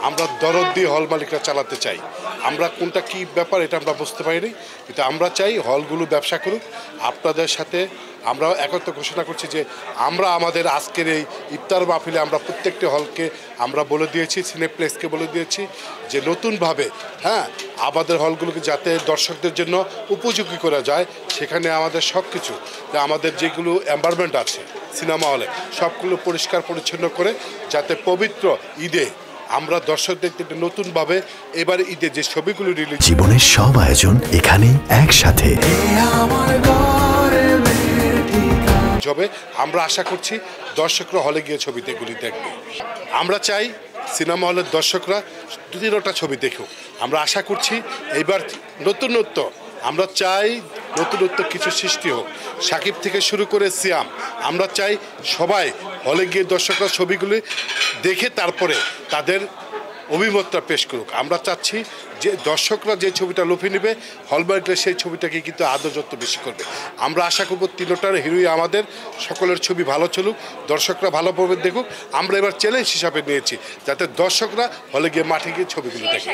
আমরা দরদ দিয়ে হল মালিকরা চালাতে চাই। আমরা কোনটা কি ব্যাপার এটা আমরা বুঝতে পারিনি, কিন্তু আমরা চাই হলগুলো ব্যবসা করুক। আপনাদের সাথে আমরা একত্র ঘোষণা করছি যে আমরা আমাদের আজকের এই ইফতার মাহফিলে আমরা প্রত্যেকটি হলকে আমরা বলে দিয়েছি, সিনেপ্লেক্সকে বলে দিয়েছি যে নতুনভাবে আমাদের হলগুলোকে যাতে দর্শকদের জন্য উপযোগী করা যায়, সেখানে আমাদের সব কিছু আমাদের যেগুলো এনভায়রনমেন্ট আছে সিনেমা হলে সবগুলো পরিষ্কার পরিচ্ছন্ন করে যাতে পবিত্র ঈদে আমরা দর্শকদের নতুনভাবে এবার ঈদে যে ছবিগুলো রিলিজ, জীবনের সব আয়োজন এখানে একসাথে হবে। আমরা আশা করছি দর্শকরা হলে গিয়ে ছবিগুলি দেখবে। আমরা চাই সিনেমা হলের দর্শকরা দুদিনটা ছবি দেখুক। আমরা আশা করছি এইবার নতুনত্ব, আমরা চাই নতুনত্ব কিছু সৃষ্টি হোক। সাকিব থেকে শুরু করে সিয়াম, আমরা চাই সবাই হলে গিয়ে দর্শকরা ছবিগুলি দেখে তারপরে তাদের অভিমতটা পেশ করুক। আমরা চাচ্ছি যে দর্শকরা যে ছবিটা লুফে নেবে, হলমার্করা সেই ছবিটাকে কিন্তু আদর যত্ন বেশি করবে। আমরা আশা করব তিনটার হিরোই আমাদের সকলের ছবি ভালো চলুক, দর্শকরা ভালোভাবে দেখুক। আমরা এবার চ্যালেঞ্জ হিসাবে নিয়েছি যাতে দর্শকরা হলে গিয়ে মাঠে গিয়ে ছবিগুলো দেখে।